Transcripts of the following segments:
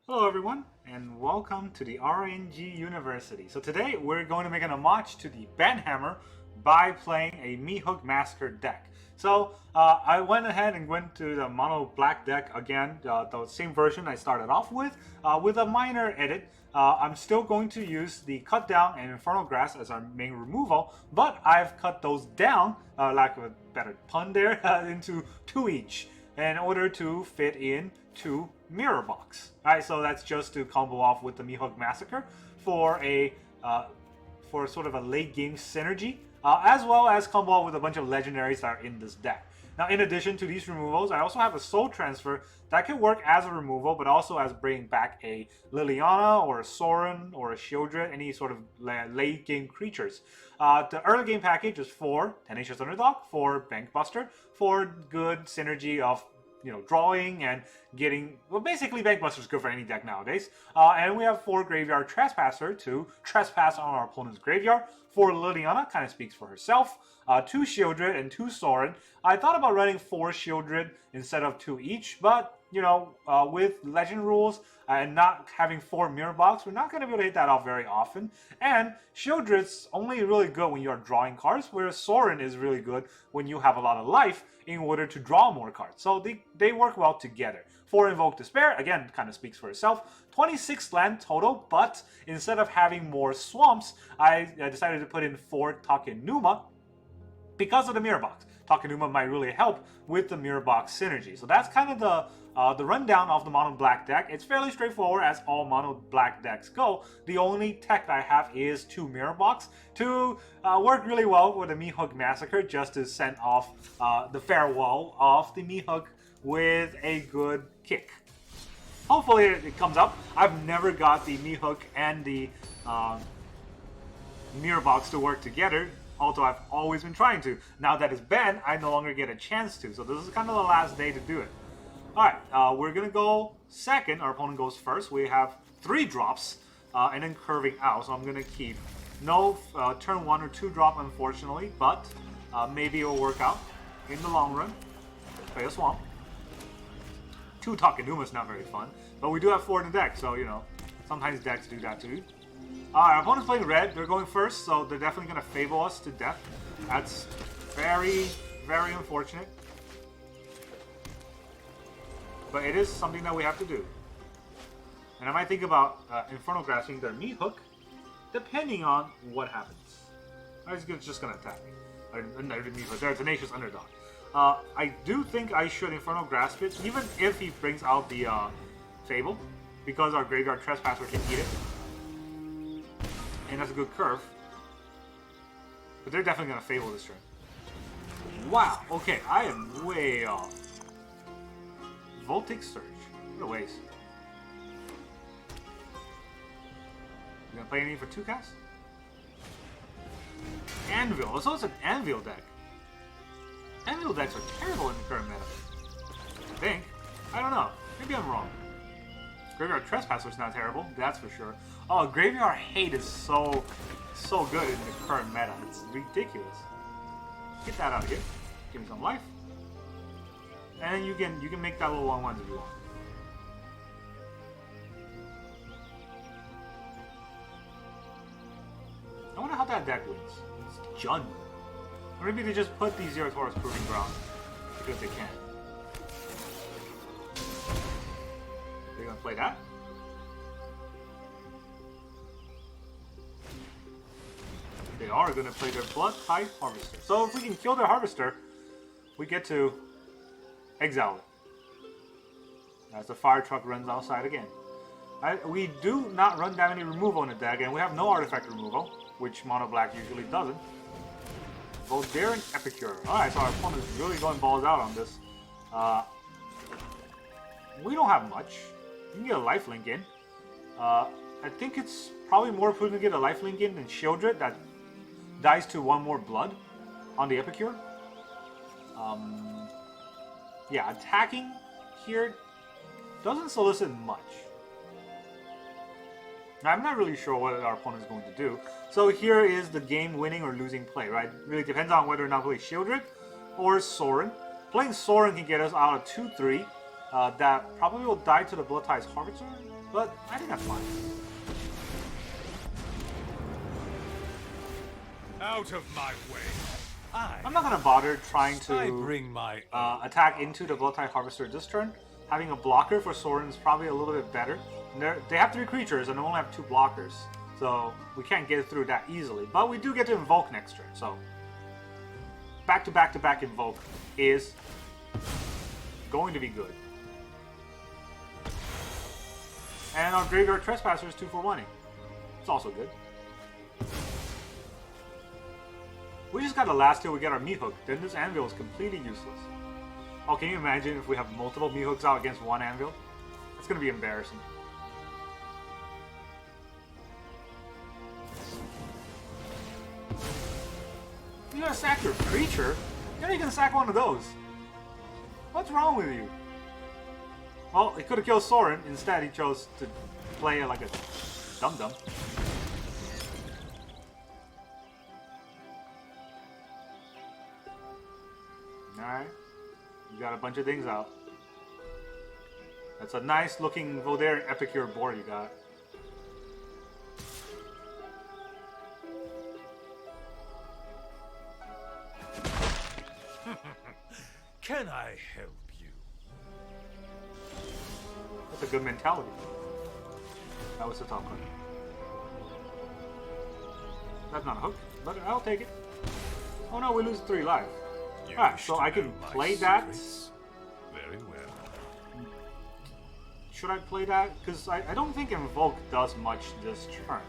Hello everyone, and welcome to the RNG University. So today we're going to make an homage to the Banhammer by playing a Meathook Massacre deck. So I went ahead and went to the mono black deck again, the same version I started off with a minor edit. I'm still going to use the Cut Down and Infernal Grass as our main removal, but I've cut those down, lack of a better pun there, into 2 each in order to fit in 2 mirror box. Alright, so that's just to combo off with the Meathook Massacre for a for sort of a late game synergy, as well as combo off with a bunch of legendaries that are in this deck. Now, in addition to these removals, I also have a Soul Transfer that can work as a removal, but also as bringing back a Liliana or a Sorin or a Shieldred, any sort of late game creatures. The early game package is 4 Tenacious Underdog, 4 Bankbuster, for good synergy of drawing and getting, well, basically Bankbuster is good for any deck nowadays. And we have 4 Graveyard Trespasser to trespass on our opponent's graveyard. 4 Liliana, kind of speaks for herself. 2 Shieldred and 2 Sorin. I thought about running 4 Shieldred instead of 2 each, but with legend rules and not having 4 mirror box, we're not going to be able to hit that off very often. And Shieldred's only really good when you're drawing cards, whereas Sorin is really good when you have a lot of life in order to draw more cards. So they work well together. 4 Invoke Despair, again, kind of speaks for itself. 26 land total, but instead of having more swamps, I decided to put in 4 Takenuma because of the mirror box. Takenuma might really help with the mirror box synergy. So that's kind of the rundown of the mono black deck. It's fairly straightforward as all mono black decks go. The only tech I have is 2 mirror box to work really well with the Meathook Massacre, just to send off the farewell of the Meathook with a good kick. Hopefully it comes up. I've never got the Meathook and the mirror box to work together, although I've always been trying to. Now that it's banned, I no longer get a chance to, so this is kind of the last day to do it. Alright, we're going to go second. Our opponent goes first. We have 3 drops, and then curving out, so I'm going to keep no turn 1 or 2 drop, unfortunately, but maybe it will work out in the long run. Play a swamp. 2 Takenuma is not very fun, but we do have 4 in the deck, so, sometimes decks do that too. Our opponent's playing red. They're going first, so they're definitely going to fable us to death. That's very, very unfortunate. But it is something that we have to do. And I might think about Infernal Grasping their Meathook, depending on what happens. He's just going to attack me. They're a Tenacious Underdog. I do think I should Infernal Grasp it, even if he brings out the Fable, because our Graveyard Trespasser can eat it. And that's a good curve. But they're definitely going to Fable this turn. Wow, okay, I am way off. Voltic Surge. What a waste. You gonna play anything for 2 casts? Anvil. So it's an Anvil deck. Anvil decks are terrible in the current meta. I think. I don't know. Maybe I'm wrong. Graveyard Trespasser's not terrible, that's for sure. Oh, Graveyard Hate is so good in the current meta. It's ridiculous. Get that out of here. Give me some life. And you can make that little 1/1 if you want. I wonder how that deck wins. It's Jund. Or maybe they just put the Zero Taurus Proving Ground because they can. They're gonna play that. They are gonna play their Blood Tide Harvester. So if we can kill their Harvester, we get to exile it. As the fire truck runs outside again. We do not run that many removal in the deck, and we have no artifact removal, which mono black usually doesn't. Voldaren Epicure. Alright, so our opponent is really going balls out on this. We don't have much. You can get a lifelink in. I think it's probably more prudent to get a lifelink in than Shieldred that dies to 1 more blood on the Epicure. Yeah, attacking here doesn't solicit much. Now, I'm not really sure what our opponent is going to do. So here is the game winning or losing play, right? It really depends on whether or not we play Shieldred or Sorin. Playing Sorin can get us out of 2-3. That probably will die to the Blood Tide's Harvester. but I think that's fine. Out of my way. I'm not gonna bother trying to I bring my attack into the Bloodtide Harvester this turn. Having a blocker for Sorin is probably a little bit better. They have 3 creatures and they only have 2 blockers, so we can't get through that easily. But we do get to invoke next turn, so back to back to back invoke is going to be good. And our Graveyard Trespasser is 2 for 1. It's also good. We just gotta last till we get our Meathook, then this Anvil is completely useless. Oh, can you imagine if we have multiple Meathooks out against one Anvil? It's gonna be embarrassing. You gotta sack your creature? You're not gonna sack one of those. What's wrong with you? Well, he could have killed Sorin. Instead, he chose to play it like a dum-dum. Alright. You got a bunch of things out. That's a nice looking Voldaren Epicure board you got. Can I help you? That's a good mentality. That was the top card. That's not a hook, but I'll take it. Oh no, we lose 3 life. Alright, so I can play that. Very well. Should I play that? Because I don't think Invoke does much this turn.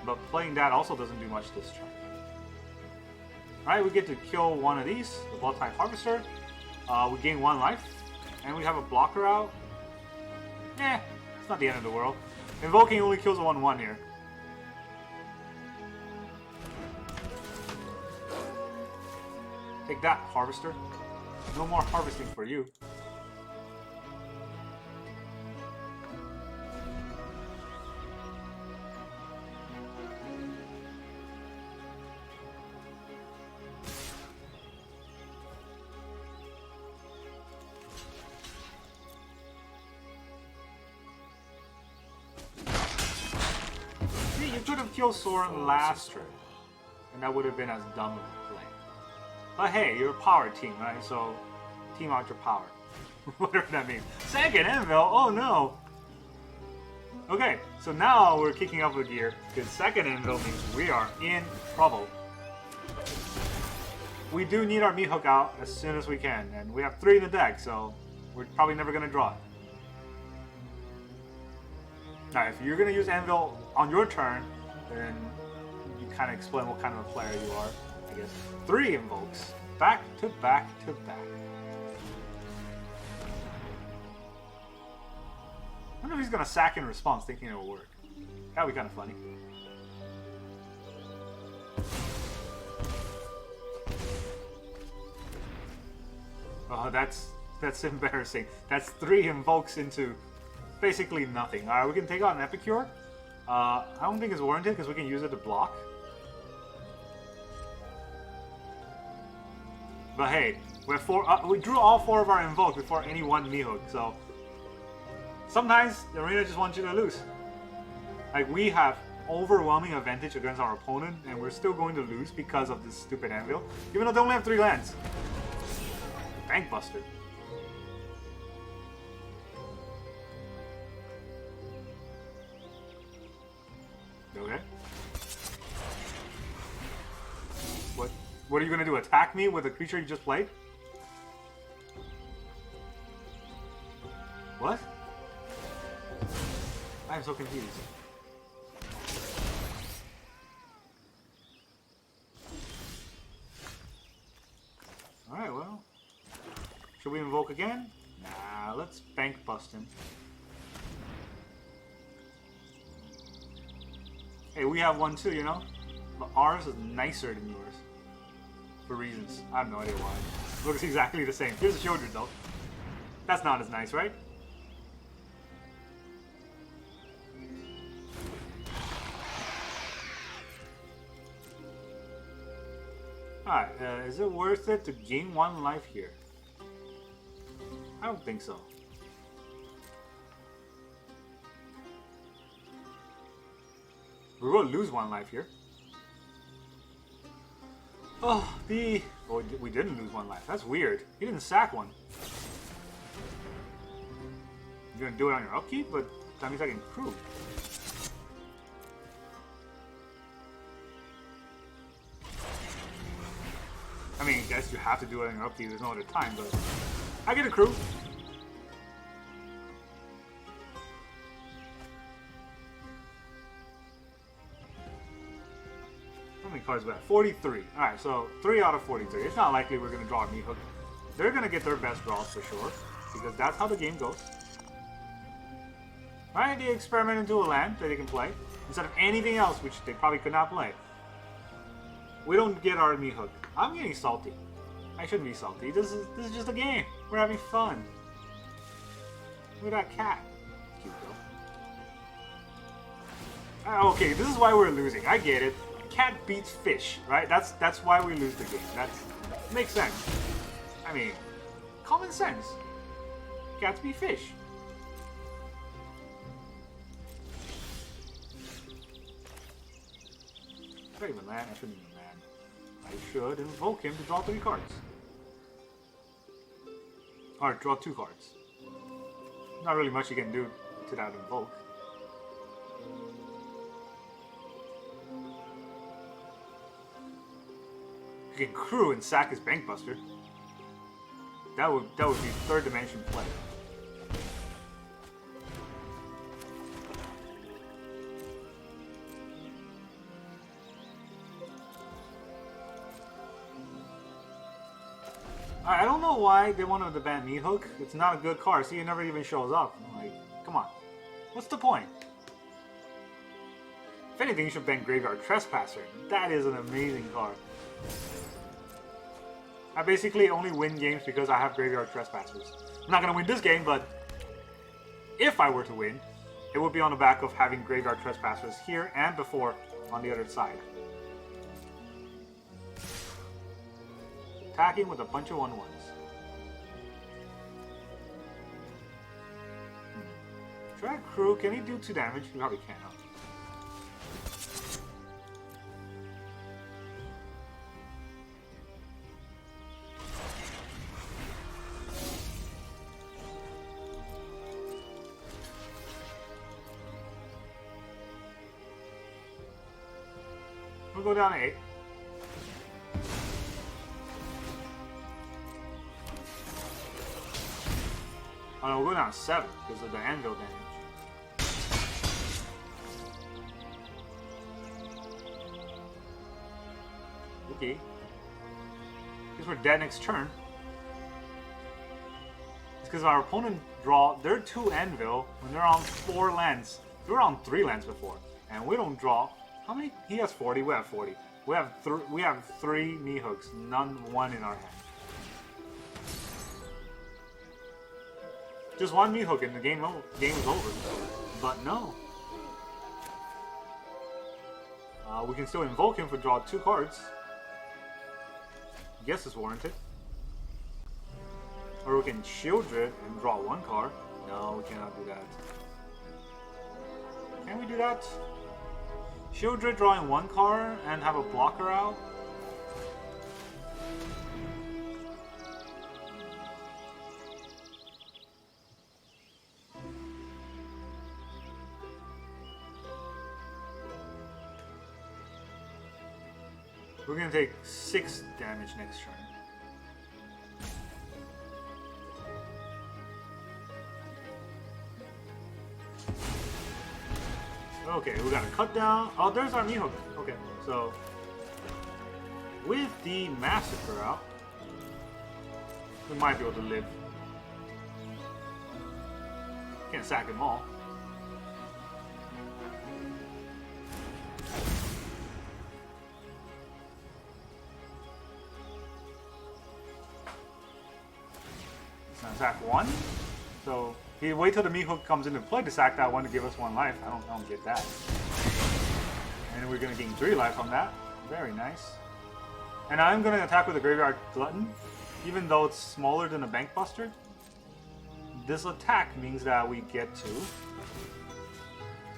But playing that also doesn't do much this turn. Alright, we get to kill one of these, the Bloodtide Harvester. We gain 1 life. And we have a blocker out. Eh, it's not the end of the world. Invoking only kills a 1/1 here. Take that, Harvester. No more harvesting for you. See, you could have killed Sorin last turn, and that would have been as dumb of a play. But hey, you're a power team, right? So, team out your power. Whatever that means. Second Anvil? Oh no! Okay, so now we're kicking up a gear, because second Anvil means we are in trouble. We do need our Meathook out as soon as we can, and we have 3 in the deck, so we're probably never going to draw it. Now, if you're going to use Anvil on your turn, then you kind of explain what kind of a player you are, I guess. 3 invokes, back to back to back. I wonder if he's going to sack in response, thinking it'll work. That would be kind of funny. Oh, that's embarrassing. That's 3 invokes into basically nothing. Alright, we can take out an Epicure. I don't think it's warranted because we can use it to block. But hey, we drew all 4 of our invokes before any one Meathook, so sometimes the arena just wants you to lose. Like, we have overwhelming advantage against our opponent, and we're still going to lose because of this stupid Anvil, even though they only have 3 lands. Bankbuster. Okay. What are you gonna do? Attack me with a creature you just played? What? I am so confused. Alright, well. Should we invoke again? Nah, let's bank bust him. Hey, we have one too, you know? But ours is nicer than yours. For reasons. I have no idea why. Looks exactly the same. Here's a shield result. That's not as nice, right? Alright, is it worth it to gain 1 life here? I don't think so. We will lose 1 life here. Oh, oh, we didn't lose 1 life. That's weird. He didn't sack 1. You're gonna do it on your upkeep, but that means I can crew. I mean, I guess you have to do it on your upkeep. There's no other time, but I get a crew. How many cards we have? 43. Alright, so 3 out of 43. It's not likely we're going to draw a Meathook. They're going to get their best draws for sure, because that's how the game goes. Alright, they experiment into a land that they can play, instead of anything else, which they probably could not play. We don't get our Meathook. I'm getting salty. I shouldn't be salty. This is just a game. We're having fun. Look at that cat. Cute though. Okay, this is why we're losing. I get it. Cat beats fish, right? That's why we lose the game. That makes sense. I mean, common sense. Cats beat fish. Should I even land? I shouldn't even land. I should invoke him to draw 3 cards. Or draw 2 cards. Not really much you can do to that invoke. You can crew and sack his Bankbuster. That would be 3rd dimension play. I don't know why they wanted to ban Meathook. It's not a good card. See, it never even shows up. Like, come on. What's the point? If anything, you should ban Graveyard Trespasser. That is an amazing card. I basically only win games because I have Graveyard Trespassers. I'm not going to win this game, but if I were to win, it would be on the back of having Graveyard Trespassers here and before on the other side. Attacking with a bunch of 1/1s. Try crew. Can he do 2 damage? He probably can't. Huh? We'll go down to 8. Oh no, we'll go down to 7 because of the anvil damage. Okay. Guess we're dead next turn. It's because our opponent draw their 2 anvil when they're on 4 lands. They were on 3 lands before. And we don't draw. How many? He has 40, we have 40. We have 3 Meathooks, none 1 in our hand. Just 1 Meathook and the game is over. But no. We can still invoke him for draw 2 cards. Guess it's warranted. Or we can shield it and draw 1 card. No, we cannot do that. Can we do that? Shield Dread drawing 1 card and have a blocker out? We're gonna take 6 damage next turn. Okay, we got a cut down. Oh, there's our Meathook. Okay, so with the Massacre out, we might be able to live. Can't sack them all. Sack 1. So he wait till the Meathook comes into play to sack that 1 to give us 1 life. I don't get that. And we're gonna gain 3 life from that. Very nice. And I'm gonna attack with a Graveyard Glutton, even though it's smaller than a Bankbuster. This attack means that we get to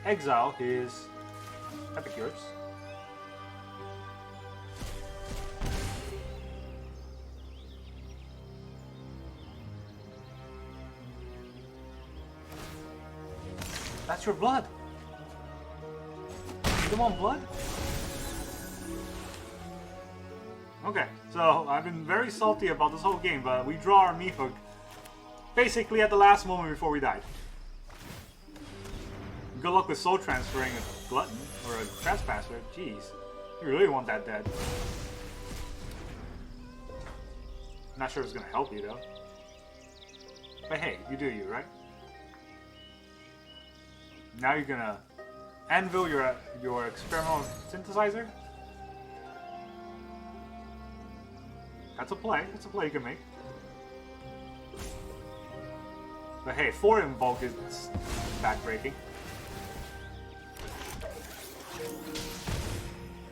exile his Epic yours. That's your blood. You want blood? Okay, so I've been very salty about this whole game, but we draw our Meathook basically at the last moment before we died. Good luck with soul transferring a glutton or a trespasser. Jeez, you really want that dead. Not sure if it's gonna help you though. But hey, you do you, right? Now you're gonna anvil your experimental synthesizer. That's a play. That's a play you can make. But hey, 4 invoke is backbreaking.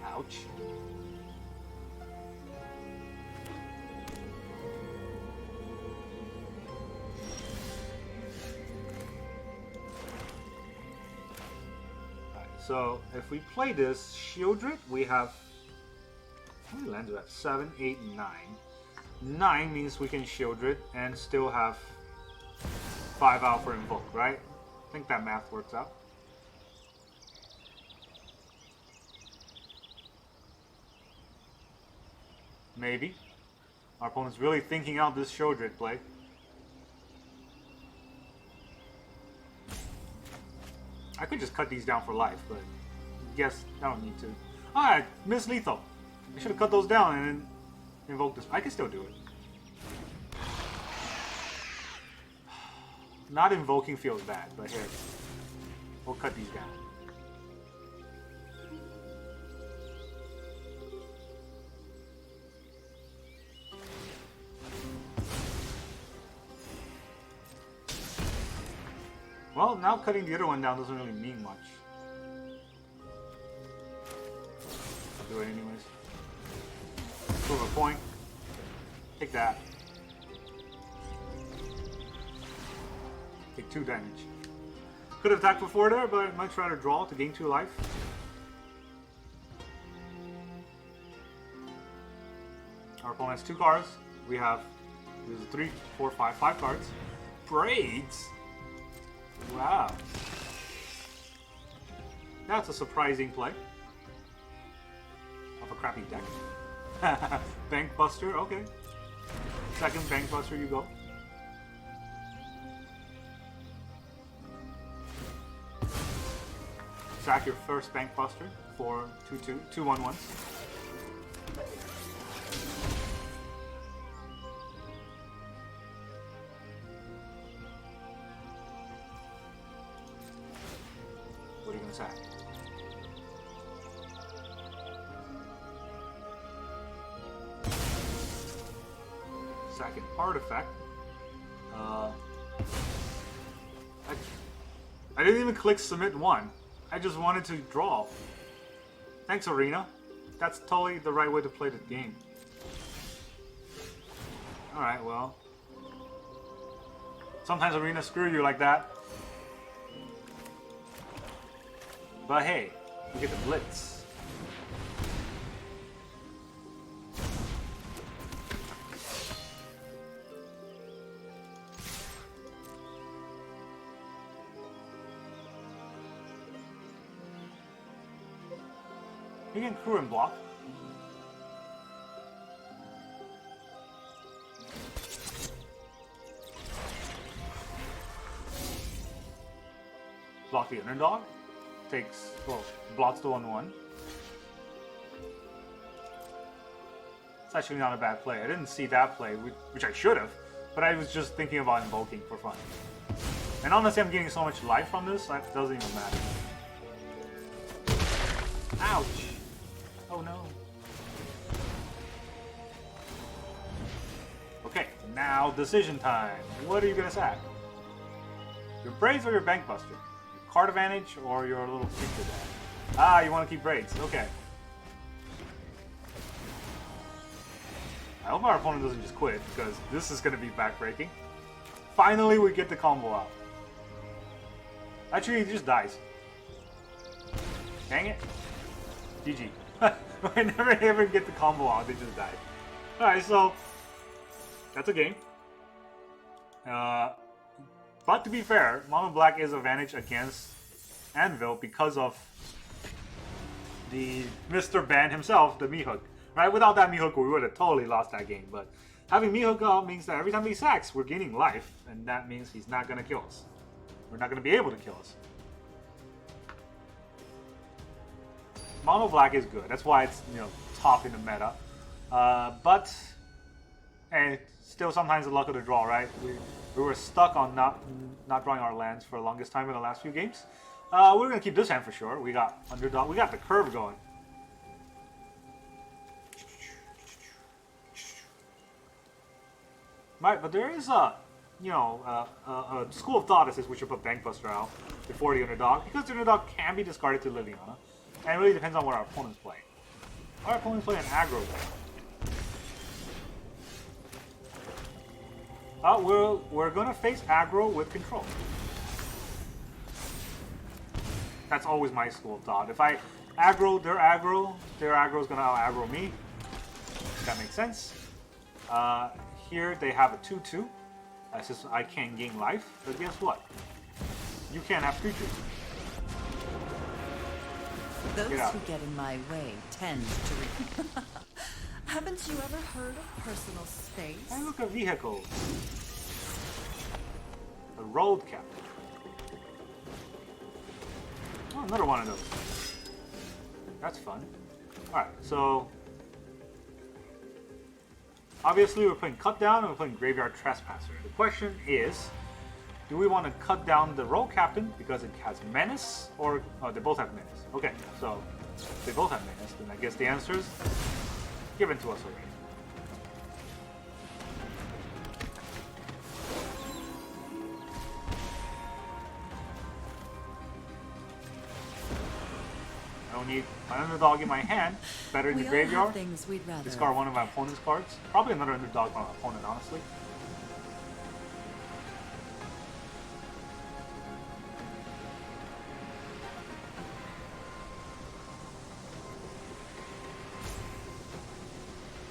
Ouch. Alright, so if we play this Shieldred, we have... How many lands do we have? 7, 8, 9. 9 means we can Shieldred and still have 5 out for Invoke, right? I think that math works out. Maybe. Our opponent's really thinking out this Shieldred play. I could just cut these down for life, but I guess I don't need to. Alright, Miss Lethal. I should have cut those down and then invoke this. I can still do it. Not invoking feels bad, but here. We'll cut these down. Well, now cutting the other one down doesn't really mean much. I'll do it anyways. Prove a point. Take that. Take 2 damage. Could have attacked before there, but I might try to draw to gain 2 life. Our opponent has 2 cards. We have 3, 4, 5 cards. Braids? Wow. That's a surprising play. Of a crappy deck. Bank Buster, okay. Second Bank Buster, you go. Sack your first Bank Buster for 2 1-1s. What are you gonna sack? Second artifact. I didn't even click submit 1. I just wanted to draw. Thanks, Arena. That's totally the right way to play the game. Alright, well. Sometimes Arena screw you like that. But hey, we get the Blitz. You can crew and block. Block the underdog. Takes, well, blocks the 1/1. It's actually not a bad play. I didn't see that play, which I should have, but I was just thinking about invoking for fun. And honestly, I'm getting so much life from this, that doesn't even matter. Ouch! Oh no. Okay, now decision time. What are you gonna sack? Your Braids or your Bank Buster? Your card advantage or your little creature deck? Ah, you want to keep Braids. Okay. I hope our opponent doesn't just quit, because this is gonna be backbreaking. Finally, we get the combo out. Actually, he just dies. Dang it. GG. I never ever get the combo out, they just died. Alright, so that's a game. But to be fair, Mono Black is advantage against Anvil because of the Mr. Ban himself, the Meathook. Right? Without that Meathook, we would have totally lost that game. But having Meathook out means that every time he sacks, we're gaining life, and that means he's not gonna kill us. We're not gonna be able to kill us. Mono Black is good. That's why it's, you know, top in the meta. But hey, still sometimes the luck of the draw, right? We were stuck on not drawing our lands for the longest time in the last few games. We're gonna keep this hand for sure. We got underdog. We got the curve going. Right, but there is a, you know, a school of thought that says we should put Bankbuster out before the underdog, because the underdog can be discarded to Liliana, and it really depends on what our opponent's playing. Our opponent's playing an aggro deck. We're gonna face aggro with control. That's always my school of thought. If I aggro their aggro is gonna out-aggro me. That makes sense. Here they have a 2/2. That's just I can't gain life, but guess what? You can't have creatures. Those who get in my way tend to Haven't you ever heard of personal space? And look, a vehicle. A road captain. Oh, another one of those. That's fun. Alright, so obviously we're playing Cut Down and we're playing Graveyard Trespasser. The question is, do we want to cut down the Rogue Captain because it has Menace, or oh, they both have Menace. Okay, so if they both have Menace, then I guess the answer is given to us already. I don't need an underdog in my hand. Better in the graveyard. Things we'd rather Discard one of my opponent's cards. Probably another underdog from my opponent, honestly.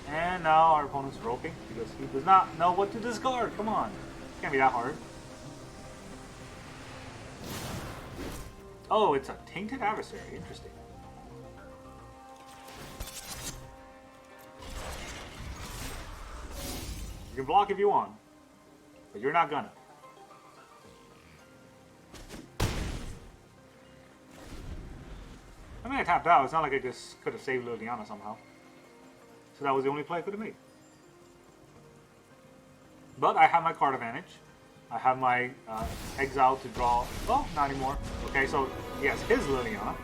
And now our opponent's roping because he does not know what to discard. Come on. Can't be that hard. Oh, it's a Tainted Adversary. Interesting. You can block if you want, but you're not gonna. I mean, I tapped out. It's not like I just could have saved Liliana somehow. So that was the only play I could have made. But I have my card advantage. I have my exile to draw. Oh, not anymore. Okay, so yes, his Liliana.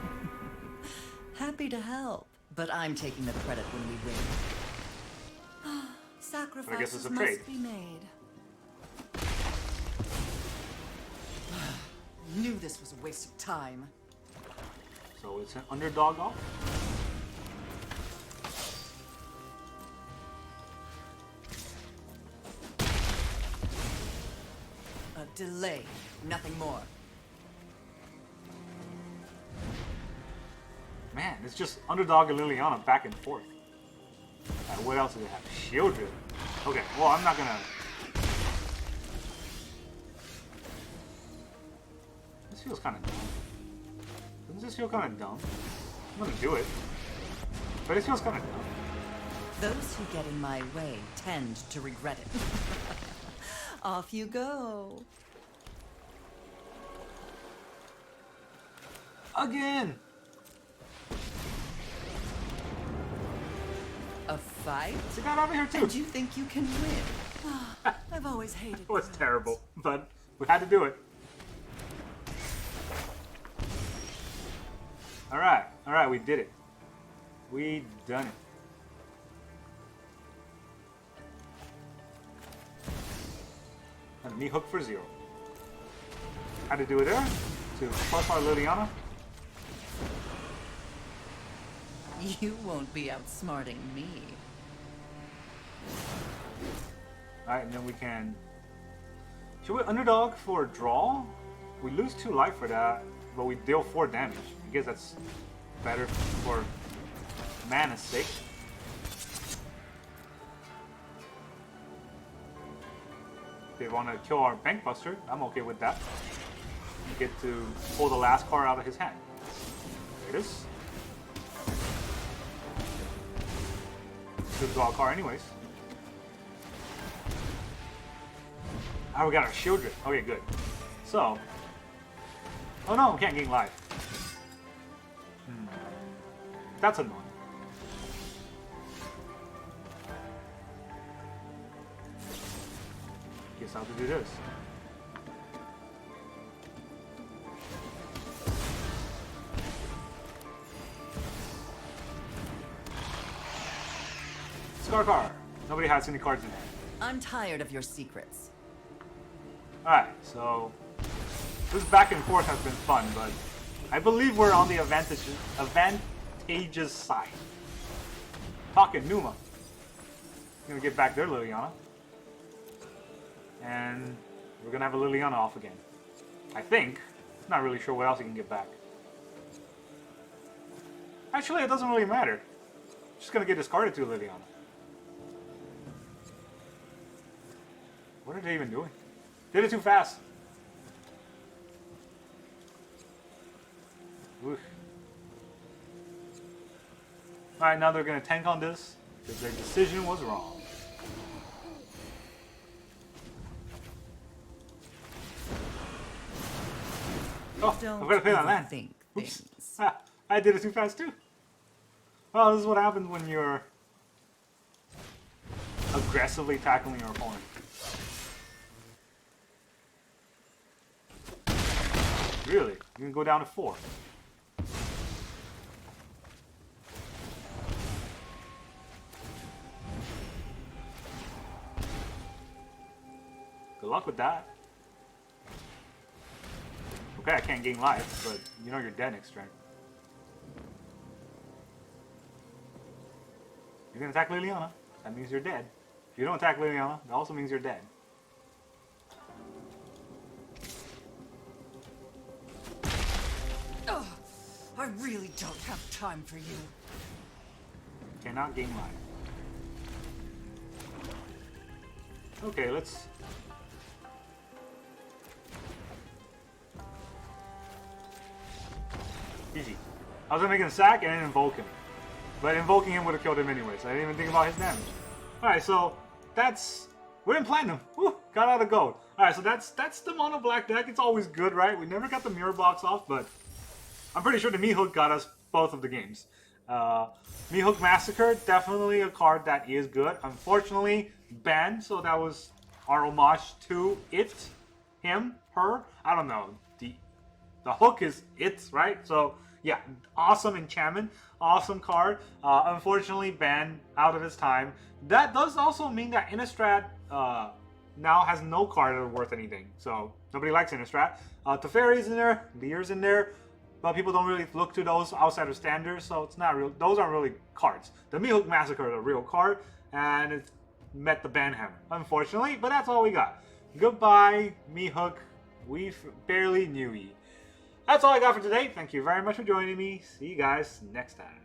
Happy to help, but I'm taking the credit when we win. But I guess it's Sacrifices a trade. must be made. Knew this was a waste of time. So it's an underdog off. A delay, nothing more. Man, it's just underdog and Liliana back and forth. What else do they have? Shieldred. Okay, well, I'm not gonna. This feels kind of dumb. Doesn't this feel kind of dumb? I'm gonna do it. But it feels kind of dumb. Those who get in my way tend to regret it. Off you go. Again! A fight? You got over here too. And you think you can win? I've always hated It was fights. terrible, but we had to do it. Alright, we did it. We done it. And Meathook for 0. Had to do it there to plus our Liliana. You won't be outsmarting me. Alright, and then we can... Should we underdog for a draw? We lose 2 life for that, but we deal 4 damage. I guess that's better for mana's sake. If they want to kill our Bank Buster, I'm okay with that. You get to pull the last card out of his hand. There it is. Should draw a card anyways. Oh, we got our shield drip. Okay, good. So, oh no, we can't gain life. That's annoying. Guess I'll have to do this. Scar card. Nobody has any cards in there. I'm tired of your secrets. Alright, so this back and forth has been fun, but I believe we're on the advantageous side. Talking Numa. Gonna get back their Liliana. And we're gonna have a Liliana off again. I think. Not really sure what else you can get back. Actually, it doesn't really matter. Just gonna get discarded to Liliana. What are they even doing? Did it too fast. Oof. Alright, now they're going to tank on this because their decision was wrong. Oh, I'm going to play that land. Oops. Ah, I did it too fast too. Well, this is what happens when you're aggressively tackling your opponent. Really? You can go down to 4. Good luck with that. Okay, I can't gain life, but you know you're dead next turn. You're gonna attack Liliana. That means you're dead. If you don't attack Liliana, that also means you're dead. I really don't have time for you. Cannot gain life. Okay, let's... Easy. I was gonna make a sack and then invoke him. But invoking him would have killed him anyway, so I didn't even think about his damage. Alright, so that's... We're in Platinum. Woo! Got out of gold. Alright, so that's the mono black deck. It's always good, right? We never got the mirror box off, but I'm pretty sure the Meathook got us both of the games. Meathook Massacre, definitely a card that is good. Unfortunately, banned, so that was our homage to it, him, her. I don't know. The hook is it, right? So yeah, awesome enchantment, awesome card. Unfortunately, banned out of his time. That does also mean that Innistrad now has no card that are worth anything. So nobody likes Innistrad. Teferi's in there, Lear's in there. But people don't really look to those outside of standards, so it's not real. Those aren't really cards. The Meathook Massacre is a real card, and it met the ban hammer, unfortunately. But that's all we got. Goodbye, Meathook. We barely knew ye. That's all I got for today. Thank you very much for joining me. See you guys next time.